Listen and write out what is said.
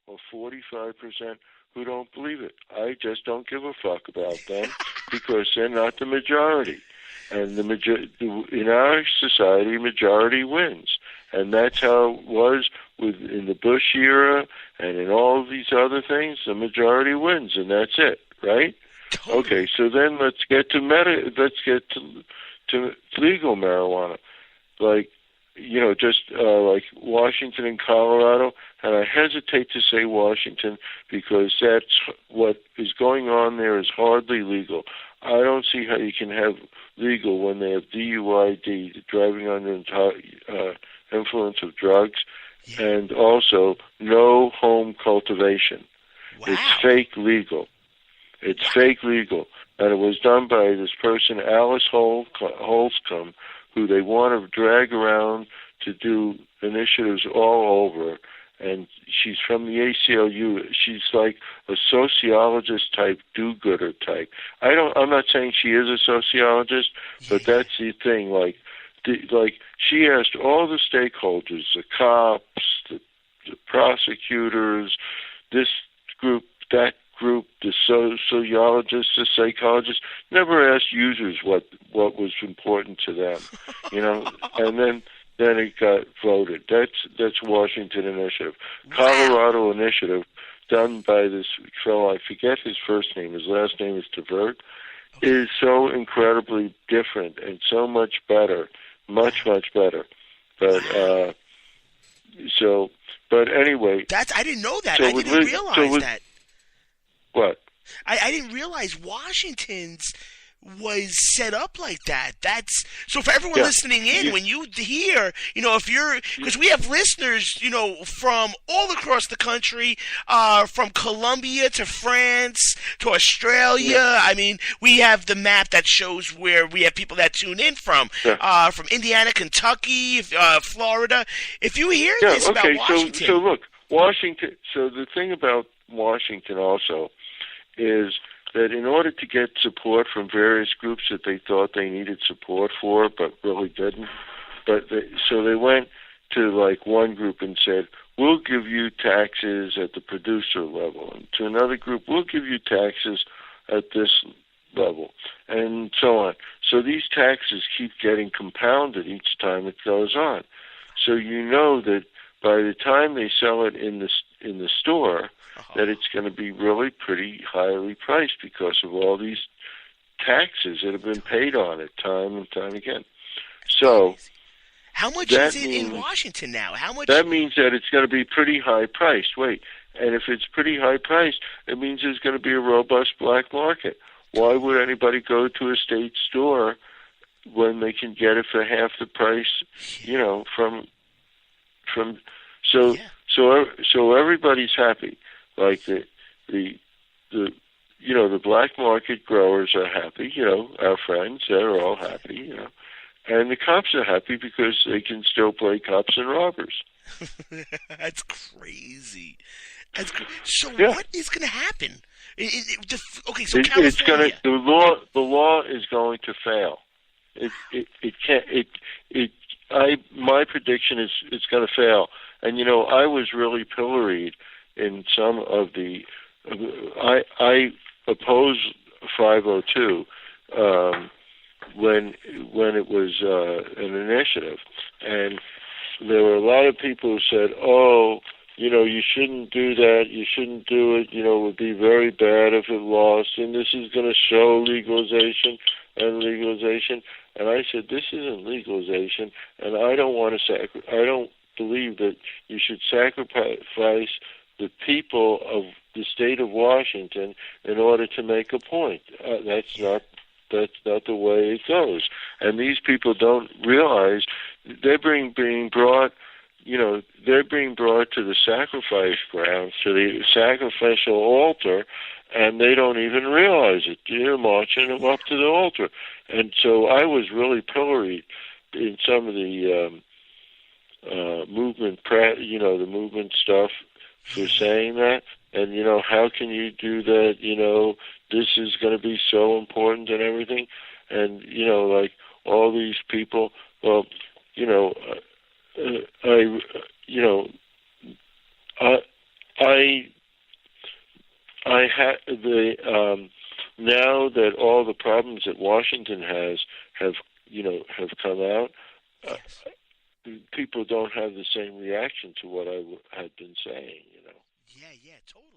or 45% who don't believe it. I just don't give a fuck about them because they're not the majority. And in our society, majority wins. And that's how it was in the Bush era and in all of these other things. The majority wins, and that's it, right? Totally. Okay, so then let's get to legal marijuana, like like Washington and Colorado. And I hesitate to say Washington because that's what is going on there is hardly legal. I don't see how you can have legal when they have DUID, driving under influence of drugs, and also no home cultivation. Wow. It's fake legal. It's fake legal. And it was done by this person, Alice Holcomb, who they want to drag around to do initiatives all over. And she's from the ACLU. She's like a sociologist type, do-gooder type. I'm not saying she is a sociologist, but that's the thing. Like she asked all the stakeholders, the cops, the prosecutors, this group, that group, the sociologists, the psychologists, never asked users what was important to them, and then it got voted. That's Washington Initiative. Colorado Initiative, done by this fellow, I forget his first name, his last name is Tvert, is so incredibly different and so much better, much better. But but anyway, I didn't know that. I didn't realize that. What? I didn't realize Washington's was set up like that. That's so for everyone listening in, when you hear, if you're, because we have listeners, from all across the country, from Colombia to France to Australia. I mean, we have the map that shows where we have people that tune in from Indiana, Kentucky, Florida. If you hear this about Washington. So look, Washington, so the thing about Washington also is that in order to get support from various groups that they thought they needed support for, but really didn't, so they went to like one group and said, we'll give you taxes at the producer level, and to another group, we'll give you taxes at this level, and so on. So these taxes keep getting compounded each time it goes on. So you know that by the time they sell it in the store, that it's going to be really pretty highly priced because of all these taxes that have been paid on it time and time again. So how much is it in Washington now? How much? That means that it's going to be pretty high priced. Wait, and if it's pretty high priced, it means there's going to be a robust black market. Why would anybody go to a state store when they can get it for half the price? So everybody's happy. Like the black market growers are happy, our friends, they're all happy, and the cops are happy because they can still play cops and robbers. That's crazy. So what is going to happen? So California. The law is going to fail. My prediction is it's going to fail. And I was really pilloried in some of the. I oppose 502 when it was an initiative, and there were a lot of people who said, "Oh, you shouldn't do that. You shouldn't do it. It would be very bad if it lost, and this is going to show legalization and legalization." And I said, "This isn't legalization, and I don't want to I don't believe that you should sacrifice the people of the state of Washington in order to make a point. That's not the way it goes. And these people don't realize they're being brought. They're being brought to the sacrifice grounds, to the sacrificial altar, and they don't even realize it. They're marching them up to the altar. And so I was really pilloried in some of the movement, the movement stuff for saying that. And, how can you do that? This is going to be so important and everything. And, like all these people, well, now that all the problems that Washington have come out, people don't have the same reaction to what I had been saying. Yeah, totally.